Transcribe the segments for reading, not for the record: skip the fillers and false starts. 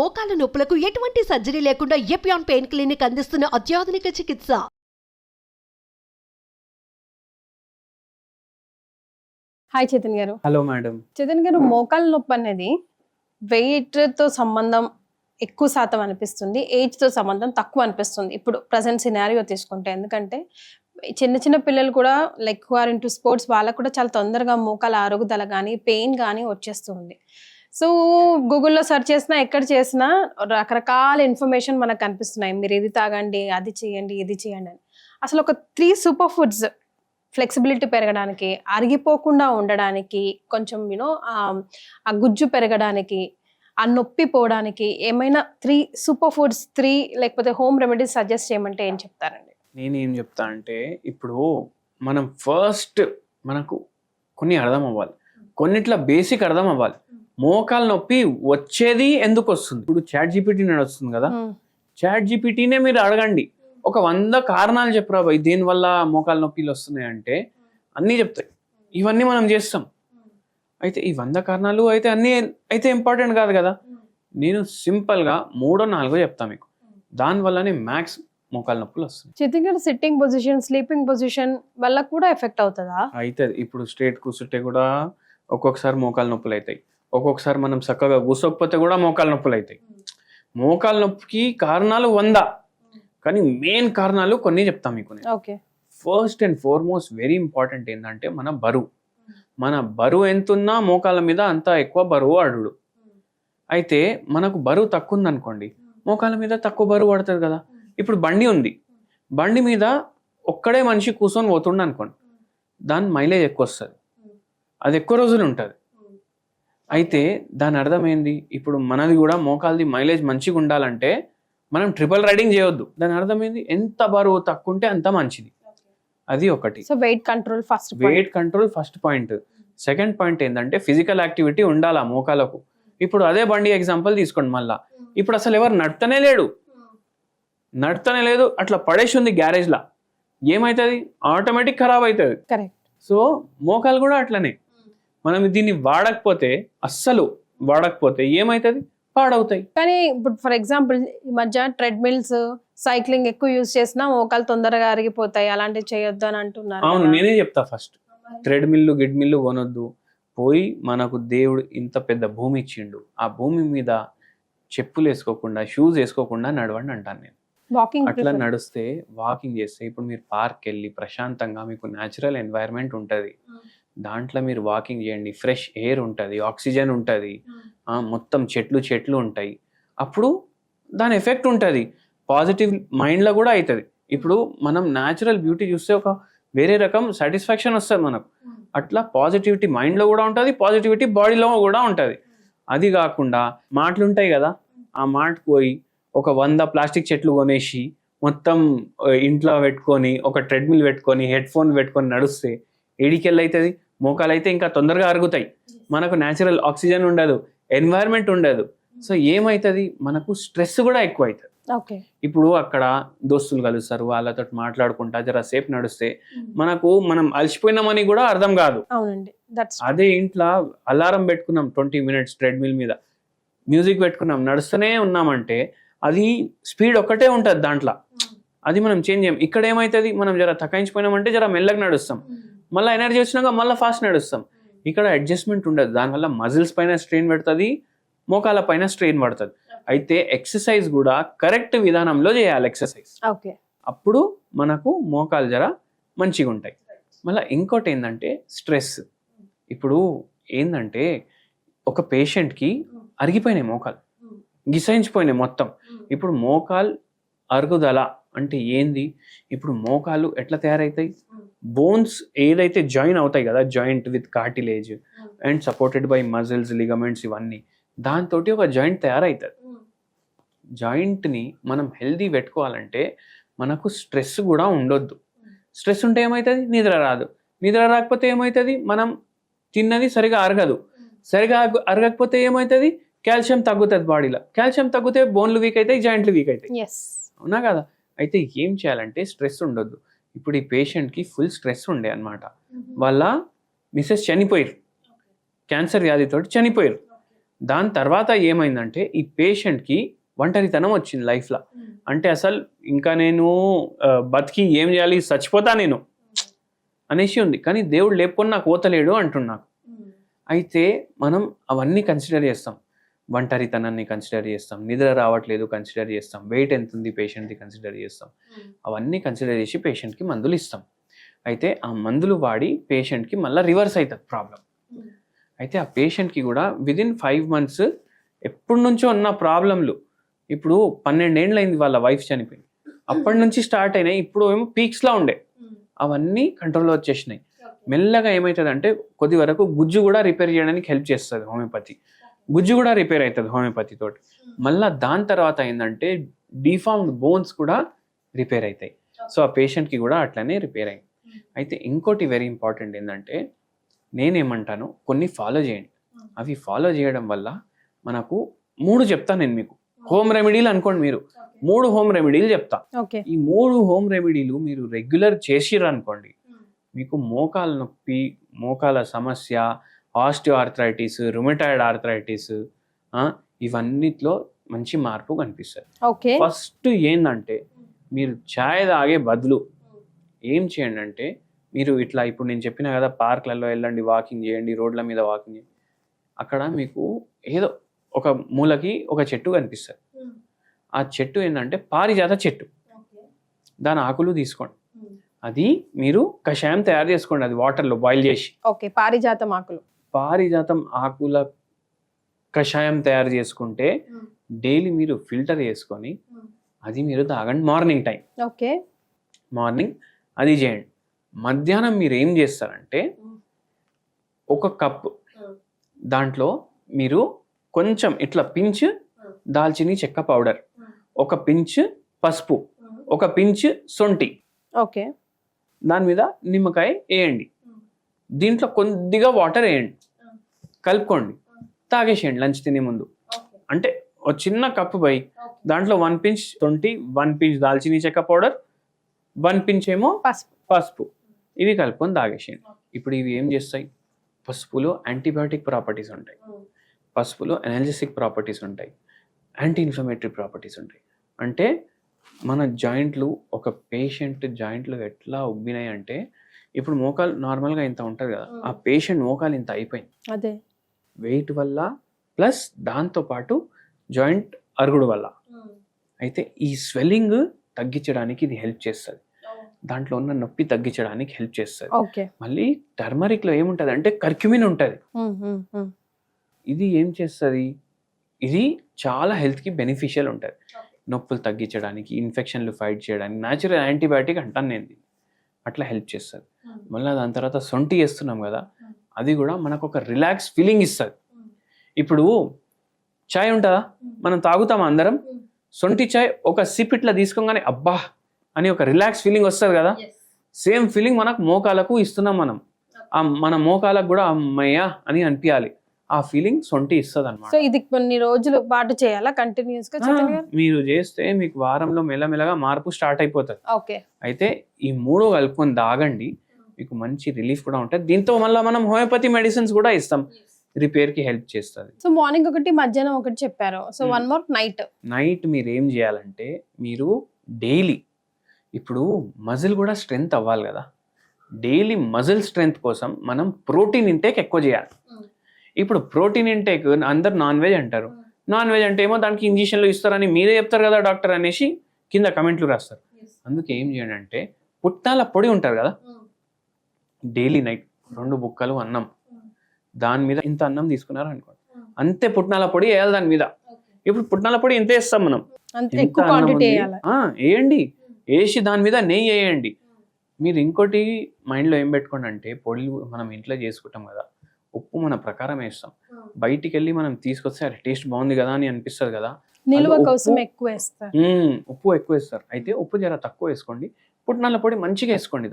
మోకాల నొప్పులకు ఎటువంటి సర్జరీ లేకుండా ఎపియాన్ పెయిన్ క్లినిక్ అందిస్తున్న అత్యాధునిక చికిత్స. హాయ్ చైతన్య గారు. Hello madam. చైతన్య గారు, మోకాల నొప్పి అనేది వెయిట్ తో సంబంధం ఎక్కువ శాతం అనిపిస్తుంది, ఏజ్ తో సంబంధం తక్కువ అనిపిస్తుంది ఇప్పుడు ప్రజెంట్ సినారియో తీసుకుంటే. ఎందుకంటే చిన్న చిన్న పిల్లలు కూడా like who are into sports, వాళ్ళకు కూడా చాలా తొందరగా మోకాల అరుగుదల కానీ పెయిన్ కానీ వచ్చేస్తుంది. సో గూగుల్లో సెర్చ్ చేసినా ఎక్కడ చేసినా రకరకాల ఇన్ఫర్మేషన్ మనకు కనిపిస్తున్నాయి. మీరు ఇది తాగండి, అది చేయండి, ఇది చేయండి అని. అసలు ఒక 3 సూపర్ ఫుడ్స్ ఫ్లెక్సిబిలిటీ పెరగడానికి, అరిగిపోకుండా ఉండడానికి, కొంచెం ఆ గుజ్జు పెరగడానికి, ఆ నొప్పి పోవడానికి ఏమైనా 3 సూపర్ ఫుడ్స్, 3 లేకపోతే హోమ్ రెమెడీస్ సజెస్ట్ చేయమంటే ఏం చెప్తారండి? నేనేం చెప్తా అంటే, ఇప్పుడు మనం ఫస్ట్ మనకు కొన్ని అర్థం అవ్వాలి, కొన్నిట్లా బేసిక్ అర్థం అవ్వాలి. మోకాల నొప్పి వచ్చేది ఎందుకు వస్తుంది? ఇప్పుడు చాట్ జీపీటీ నడుస్తుంది కదా, చాట్ జీపీటీనే మీరు అడగండి, ఒక 100 కారణాలు చెప్పరా భయ్ దీనివల్ల మోకాల నొప్పిలు వస్తున్నాయి అంటే అన్నీ చెప్తాయి. ఇవన్నీ మనం చేస్తాం. అయితే ఈ 100 కారణాలు అయితే అన్నీ అయితే ఇంపార్టెంట్ కాదు కదా. నేను సింపుల్గా 3-4 చెప్తాను మీకు, దానివల్లనే మ్యాక్స్ మోకాల నొప్పులు వస్తుంది. చిత్తంగా సిట్టింగ్ పొజిషన్, స్లీపింగ్ పొజిషన్ వల్ల కూడా ఎఫెక్ట్ అవుతుందా? అవుతుంది. ఇప్పుడు స్ట్రేట్ కూర్చుంటే కూడా ఒక్కొక్కసారి మోకాల నొప్పులు అవుతాయి, ఒక్కొక్కసారి మనం చక్కగా కూర్చోకపోతే కూడా మోకాల నొప్పులు అవుతాయి. మోకాల నొప్పికి కారణాలు 100, కానీ మెయిన్ కారణాలు కొన్ని చెప్తాం మీకు. First and foremost very important ఏంటంటే మన బరువు ఎంతున్నా మోకాల మీద అంత ఎక్కువ బరువు అడుడు. అయితే మనకు బరువు తక్కువ ఉందనుకోండి, మోకాల మీద తక్కువ బరువు పడుతుంది కదా. ఇప్పుడు బండి ఉంది, బండి మీద ఒక్కడే మనిషి కూర్చొని పోతుండ అనుకోండి, దాని మైలేజ్ ఎక్కువ వస్తుంది, అది ఎక్కువ రోజులు ఉంటుంది. అయితే దాని అర్థం ఏంది? ఇప్పుడు మనది కూడా మోకాలది మైలేజ్ మంచిగా ఉండాలంటే మనం ట్రిపుల్ రైడింగ్ చేయొద్దు. దాని అర్థం ఏంది? ఎంత బరువు తక్కువ ఉంటే అంత మంచిది. అది ఒకటి. So weight control first point. Second point ఏంటంటే ఫిజికల్ యాక్టివిటీ ఉండాలా మోకాలకు. ఇప్పుడు అదే బండి ఎగ్జాంపుల్ తీసుకోండి. మళ్ళా ఇప్పుడు అసలు ఎవరు నడుతనే లేదు, అట్లా పడేసి ఉంది గ్యారేజ్లా, ఏమవుతుంది? ఆటోమేటిక్ ఖరాబ్ అవుతుంది. సో మోకాలు కూడా అట్లనే, మనం దీన్ని అస్సలు వాడకపోతే ఏమవుతుంది? పాడవుతాయి. కానీ ఇప్పుడు ఫర్ ఎగ్జాంపుల్ ఈ మధ్య ట్రెడ్మిల్స్, సైక్లింగ్ ఎక్కువ యూజ్ చేసినా మోకాలు తొందరగా అరిగిపోతాయి, అలాంటివి చేయొద్దు అని అంటున్నారు. అవును, నేనే చెప్తా ఫస్ట్ ట్రెడ్మిల్లు గిడ్మిల్లు కొనొద్దు. పోయి మనకు దేవుడు ఇంత పెద్ద భూమి ఇచ్చిండు, ఆ భూమి మీద చెప్పులు వేసుకోకుండా, షూస్ వేసుకోకుండా నడవండి అంటాను నేను. అట్లా నడిస్తే, వాకింగ్ చేస్తే, ఇప్పుడు మీరు పార్క్ వెళ్ళి ప్రశాంతంగా, మీకు న్యాచురల్ ఎన్వైరన్మెంట్ ఉంటుంది, దాంట్లో మీరు వాకింగ్ చేయండి, ఫ్రెష్ ఎయిర్ ఉంటుంది, ఆక్సిజన్ ఉంటుంది, మొత్తం చెట్లు ఉంటాయి, అప్పుడు దాని ఎఫెక్ట్ ఉంటుంది. పాజిటివ్ మైండ్లో కూడా అవుతుంది. ఇప్పుడు మనం న్యాచురల్ బ్యూటీ చూస్తే ఒక వేరే రకం సాటిస్ఫాక్షన్ వస్తుంది మనకు. అట్లా పాజిటివిటీ మైండ్లో కూడా ఉంటుంది, పాజిటివిటీ బాడీలో కూడా ఉంటుంది. అది కాకుండా మాటలు ఉంటాయి కదా, ఆ మాటకు పోయి ఒక 100 ప్లాస్టిక్ చెట్లు కొనేసి మొత్తం ఇంట్లో పెట్టుకొని, ఒక ట్రెడ్మిల్ పెట్టుకొని, హెడ్ ఫోన్ పెట్టుకొని నడుస్తే ఏడికెళ్ళి అవుతుంది? మోకాలు అయితే ఇంకా తొందరగా అరుగుతాయి, మనకు న్యాచురల్ ఆక్సిజన్ ఉండదు, ఎన్వైరన్మెంట్ ఉండదు. సో ఏమవుతుంది? మనకు స్ట్రెస్ కూడా ఎక్కువ అవుతుంది. ఇప్పుడు అక్కడ దోస్తులు కలుస్తారు, వాళ్ళతో మాట్లాడుకుంటా జరసేపు నడిస్తే మనం అలసిపోయినామని కూడా అర్థం కాదు. అదే ఇంట్లో అలారం పెట్టుకున్నాం 20 minutes ట్రెడ్మిల్ మీద, మ్యూజిక్ పెట్టుకున్నాం, నడుస్తూనే ఉన్నామంటే అది స్పీడ్ ఒక్కటే ఉంటుంది దాంట్లో, అది మనం చేంజ్ చేయం. ఇక్కడ ఏమవుతుంది? మనం జర తకాయించిపోయినామంటే జర మెల్లగా నడుస్తాం, మళ్ళీ ఎనర్జీ వచ్చినాక మళ్ళీ ఫాస్ట్ నడుస్తాం. ఇక్కడ అడ్జస్ట్మెంట్ ఉండదు, దానివల్ల మజిల్స్ పైన స్ట్రెయిన్ పెడుతుంది, మోకాల పైన స్ట్రెయిన్ పడుతుంది. అయితే ఎక్సర్సైజ్ కూడా కరెక్ట్ విధానంలో చేయాలి ఎక్సర్సైజ్, అప్పుడు మనకు మోకాలు జర మంచిగా ఉంటాయి. మళ్ళీ ఇంకోటి ఏంటంటే స్ట్రెస్. ఇప్పుడు ఏంటంటే ఒక పేషెంట్కి అరిగిపోయినాయి మోకాలు, గిసాయించిపోయినాయి మొత్తం. ఇప్పుడు మోకాలు అరుగుదల అంటే ఏంది? ఇప్పుడు మోకాలు ఎట్లా తయారవుతాయి? బోన్స్ ఏదైతే జాయిన్ అవుతాయి కదా, joint with cartilage and supported by muscles, ligaments, ఇవన్నీ దాంతో ఒక జాయింట్ తయారవుతుంది. జాయింట్ని మనం హెల్దీ పెట్టుకోవాలంటే మనకు స్ట్రెస్ కూడా ఉండొద్దు. స్ట్రెస్ ఉంటే ఏమవుతుంది? నిద్ర రాదు, నిద్ర రాకపోతే ఏమవుతుంది? మనం తిన్నది సరిగా అరగదు, సరిగా అరగకపోతే ఏమవుతుంది? కాల్షియం తగ్గుతుంది బాడీలో, కాల్షియం తగ్గితే బోన్లు వీక్ అవుతాయి, జాయింట్లు వీక్ అవుతాయి, అవునా కదా? అయితే ఏం చేయాలంటే స్ట్రెస్ ఉండొద్దు. ఇప్పుడు ఈ పేషెంట్కి ఫుల్ స్ట్రెస్ ఉండే అనమాట, వాళ్ళ మిసెస్ చనిపోయారు, క్యాన్సర్ వ్యాధితో చనిపోయారు. దాని తర్వాత ఏమైందంటే ఈ పేషెంట్కి ఒంటరితనం వచ్చింది లైఫ్లో. అంటే అసలు ఇంకా నేను బతికి ఏం చేయాలి, చచ్చిపోతా నేను అనేసి ఉంది. కానీ దేవుడు లేపుకొని నాకు ఓతలేడు అంటున్నాను. అయితే మనం అవన్నీ కన్సిడర్ చేస్తాం, ఒంటరితనాన్ని కన్సిడర్ చేస్తాం, నిద్ర రావట్లేదు కన్సిడర్ చేస్తాం, వెయిట్ ఎంత ఉంది పేషెంట్ది కన్సిడర్ చేస్తాం. అవన్నీ కన్సిడర్ చేసి పేషెంట్కి మందులు ఇస్తాం. అయితే ఆ మందులు వాడి పేషెంట్కి మళ్ళీ రివర్స్ అవుతుంది ప్రాబ్లం. అయితే ఆ పేషెంట్కి కూడా విదిన్ 5 months ఎప్పటి నుంచో ఉన్న ప్రాబ్లంలు, ఇప్పుడు 12 ఏళ్ళు అయింది వాళ్ళ వైఫ్ చనిపోయింది, అప్పటి నుంచి స్టార్ట్ అయినాయి. ఇప్పుడు ఏమో పీక్స్లో ఉండే అవన్నీ కంట్రోల్లో వచ్చేసినాయి. మెల్లగా ఏమవుతుంది అంటే కొద్ది వరకు గుజ్జు కూడా రిపేర్ చేయడానికి హెల్ప్ చేస్తుంది హోమియోపతి. గుజ్జు కూడా రిపేర్ అవుతుంది హోమియోపతి తోటి. మళ్ళీ దాని తర్వాత ఏంటంటే డిఫార్మ్డ్ బోన్స్ కూడా రిపేర్ అవుతాయి. సో ఆ పేషెంట్కి కూడా అట్లనే రిపేర్ అయింది. అయితే ఇంకోటి వెరీ ఇంపార్టెంట్ ఏంటంటే నేనేమంటాను, కొన్ని ఫాలో చేయండి. అవి ఫాలో చేయడం వల్ల మనకు 3 చెప్తాను నేను మీకు. హోమ్ రెమెడీలు అనుకోండి, మీరు 3 హోమ్ రెమెడీలు చెప్తా. ఈ 3 హోమ్ రెమెడీలు మీరు రెగ్యులర్ చేసిర్రు అనుకోండి, మీకు మోకాల నొప్పి, మోకాల సమస్య, ఆస్టియో ఆర్థరైటిస్, రుమటాయిడ్ ఆర్థరైటిస్, ఇవన్నిట్లో మంచి మార్పు కనిపిస్తుంది. ఫస్ట్ ఏంటంటే మీరు ఛాయ్ తాగే బదులు ఏం చేయండి అంటే, మీరు ఇట్లా ఇప్పుడు నేను చెప్పిన కదా పార్క్లలో వెళ్ళండి, వాకింగ్ చేయండి, రోడ్ల మీద వాకింగ్ చేయండి. అక్కడ మీకు ఏదో ఒక మూలకి ఒక చెట్టు కనిపిస్తుంది. ఆ చెట్టు ఏంటంటే పారిజాత చెట్టు. దాని ఆకులు తీసుకోండి, అది మీరు కషాయం తయారు చేసుకోండి, అది వాటర్లో బాయిల్ చేసి. పారిజాతం ఆకుల కషాయం తయారు చేసుకుంటే డైలీ మీరు ఫిల్టర్ చేసుకొని అది మీరు తాగండి మార్నింగ్ టైం. మార్నింగ్ అది చేయండి. మధ్యాహ్నం మీరు ఏం చేస్తారంటే 1 కప్పు దాంట్లో మీరు కొంచెం ఇట్లా పించ్ దాల్చిని చెక్క పౌడర్, 1 పించ్ పసుపు, 1 పించ్ సొంటి, దాని మీద నిమ్మకాయ వేయండి, దీంట్లో కొద్దిగా వాటర్ వేయండి, కలుపుకోండి, తాగేసేయండి లంచ్ తినే ముందు. అంటే ఒక చిన్న కప్పు పై దాంట్లో 1 పించ్ సొంటి, 1 పించ్ దాల్చిని చెక్క పౌడర్, 1 పించ్ ఏమో పసుపు, ఇవి కలుపుకొని తాగేసేయండి. ఇప్పుడు ఇవి ఏం చేస్తాయి, పసుపులో యాంటీబయాటిక్ ప్రాపర్టీస్ ఉంటాయి, పసుపులో ఎనర్జెటిక్ ప్రాపర్టీస్ ఉంటాయి, యాంటీ ఇన్ఫ్లమేటరీ ప్రాపర్టీస్ ఉంటాయి. అంటే మన జాయింట్లు, ఒక పేషెంట్ జాయింట్లు ఎట్లా ఉబ్బినాయి అంటే, ఇప్పుడు మోకాలు నార్మల్గా ఇంత ఉంటుంది కదా, ఆ పేషెంట్ మోకాలు ఇంత అయిపోయింది అదే వెయిట్ వల్ల ప్లస్ దాంతోపాటు జాయింట్ అరుగుడు వల్ల. అయితే ఈ స్వెల్లింగ్ తగ్గించడానికి ఇది హెల్ప్ చేస్తుంది, దాంట్లో ఉన్న నొప్పి తగ్గించడానికి హెల్ప్ చేస్తుంది. మళ్ళీ టర్మరిక్ లో ఏముంటది అంటే కర్క్యూమిన్ ఉంటది, ఇది ఏం చేస్తుంది, ఇది చాలా హెల్త్ కి బెనిఫిషియల్ ఉంటుంది, నొప్పులు తగ్గించడానికి, ఇన్ఫెక్షన్లు ఫైట్ చేయడానికి, న్యాచురల్ యాంటీబయాటిక్ అంటాను నేను, అట్లా హెల్ప్ చేస్తుంది. మళ్ళీ దాని తర్వాత సొంటి చేస్తున్నాం కదా, అది కూడా మనకు ఒక రిలాక్స్ ఫీలింగ్ ఇస్తుంది. ఇప్పుడు చాయ్ ఉంటుందా, మనం తాగుతాం అందరం, సొంటి చాయ్ ఒక సిప్ ఇట్లా తీసుకోగానే అబ్బా అని ఒక రిలాక్స్ ఫీలింగ్ వస్తుంది కదా, సేమ్ ఫీలింగ్ మనకు మోకాలకు ఇస్తున్నాం మనం. మన మోకాలకు కూడా అమ్మయ్య అని అనిపించాలి, ఆ ఫీలింగ్ సొంటి ఇస్తుంది అనమాట. సో ఇది కొన్ని రోజుల పాటు చేయాలా కంటిన్యూస్ గా? మీరు చేస్తే మీకు వారంలో మెల్లమెల్లగా మార్పు స్టార్ట్ అయిపోతుంది. అయితే ఈ 3 కలుపుకొని తాగండి, మీకు మంచి రిలీఫ్ కూడా ఉంటుంది. దీంతో మళ్ళీ మనం హోమియోపతి మెడిసిన్స్ కూడా ఇస్తాం, రిపేర్ కి హెల్ప్ చేస్తుంది. సో మార్నింగ్ ఒకటి, మధ్యాహ్నం ఒకటి చెప్పారు. సో 1 more నైట్ మీరు ఏం చేయాలంటే, మీరు డైలీ ఇప్పుడు మజిల్ కూడా స్ట్రెంగ్త్ అవ్వాలి కదా, డైలీ మజిల్ స్ట్రెంగ్త్ కోసం మనం ప్రోటీన్ ఇంటేక్ ఎక్కువ చేయాలి. ఇప్పుడు ప్రోటీన్ ఇంటేక్ అందరు నాన్ వెజ్ అంటారు, నాన్ వెజ్ అంటే ఏమో దానికి ఇంజెక్షన్లు ఇస్తారని మీరే చెప్తారు కదా డాక్టర్ అనేసి కింద కమెంట్లు రాస్తారు. అందుకే ఏం చేయండి అంటే, పుట్నాల పొడి ఉంటారు కదా, డైలీ నైట్ 2 బుక్కలు అన్నం, దాని మీద ఇంత అన్నం తీసుకున్నారు అనుకోండి, అంతే పుట్నాల పొడి వేయాలి దాని మీద. ఇప్పుడు పుట్నాల పొడి ఎంత వేస్తాం మనం, వేయండి, వేసి దాని మీద నెయ్యి వేయండి. మీరు ఇంకోటి మైండ్లో ఏం పెట్టుకోండి అంటే, పొడిలు మనం ఇంట్లో చేసుకుంటాం కదా, ఉప్పు మన ప్రకారం వేస్తాం, బయటికి వెళ్ళి మనం తీసుకొస్తే అది టేస్ట్ బాగుంది కదా అని అనిపిస్తుంది కదా, నిల్వ కోసం ఎక్కువ వేస్తారు, ఉప్పు ఎక్కువ వేస్తారు. అయితే ఉప్పు జర తక్కువ వేసుకోండి, పుట్నాల పొడి మంచిగా వేసుకోండి,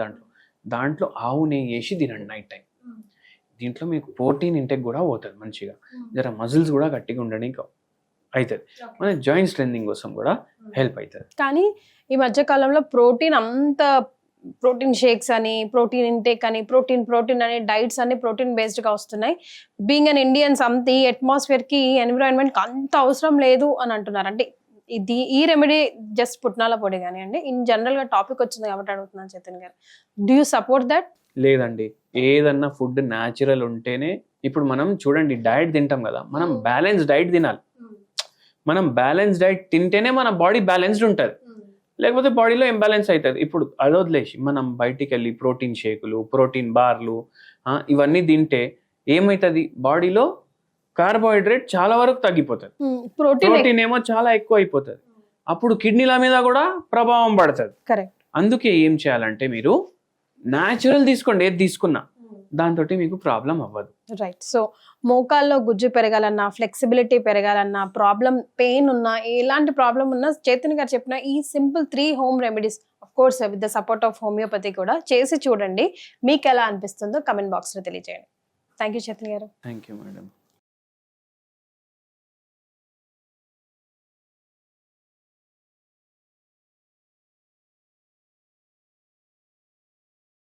దాంట్లో ఆవు నెయ్యి వేసి తినండి నైట్ టైం. దీంట్లో మీకు ప్రోటీన్ ఇంటెక్ కూడా పోతుంది మంచిగా, జర మజిల్స్ కూడా గట్టిగా ఉండడానికి అవుతుంది, మన జాయింట్ స్ట్రెంథింగ్ కోసం కూడా హెల్ప్ అవుతుంది. కానీ ఈ మధ్య కాలంలో ప్రోటీన్ అంత ప్రోటీన్ షేక్స్ అని, ప్రోటీన్ ఇంటేక్ అని, ప్రోటీన్ అని, డైట్స్ అన్ని ప్రోటీన్ బేస్డ్ గా వస్తున్నాయి. బీయింగ్ అన్ ఇండియన్స్ అంత ఈ అట్మాస్ఫియర్ కి, ఎన్విరాన్మెంట్ కి అంత అవసరం లేదు అని అంటున్నారు. అంటే ఈ రెమెడీ జస్ట్ పుట్నాల పొడి కానివ్వండి, ఇన్ జనరల్ గా టాపిక్ వచ్చింది కాబట్టి అడుగుతున్నాను చైతన్య గారు, డూ యూ సపోర్ట్ దట్? లేదండి, ఏదన్నా ఫుడ్ న్యాచురల్ ఉంటేనే. ఇప్పుడు మనం చూడండి, డైట్ తింటాం కదా, మనం బ్యాలెన్స్ డైట్ తినాలి. మనం బ్యాలెన్స్ డైట్ తింటేనే మన బాడీ బ్యాలెన్స్డ్ ఉంటుంది, లేకపోతే బాడీలో ఇంబ్యాలెన్స్ అవుతుంది. ఇప్పుడు అది వదిలేసి మనం బయటికి వెళ్ళి ప్రోటీన్ షేకులు, ప్రోటీన్ బార్లు ఇవన్నీ తింటే ఏమవుతుంది, బాడీలో కార్బోహైడ్రేట్ చాలా వరకు తగ్గిపోతుంది, ప్రోటీన్ ఏమో చాలా ఎక్కువ అయిపోతుంది. అప్పుడు కిడ్నీల మీద కూడా ప్రభావం పడుతుంది. కరెక్ట్. అందుకే ఏం చేయాలంటే మీరు న్యాచురల్ తీసుకోండి, ఏది తీసుకున్నా దాంతో మీకు ప్రాబ్లం అవ్వదు. రైట్. సో మోకాల్లో గుజ్జు పెరగాలన్నా, ఫ్లెక్సిబిలిటీ పెరగాలన్నా, ప్రాబ్లం పెయిన్ ఉన్నా, ఎలాంటి ప్రాబ్లం ఉన్నా చైతన్య గారు చెప్పిన ఈ simple 3 home remedies, of course with the support of homeopathy కూడా చేసి చూడండి. మీకు ఎలా అనిపిస్తుందో కమెంట్ బాక్స్ లో తెలియజేయండి. థ్యాంక్ యూ చైతన్య గారు. Thank you madam.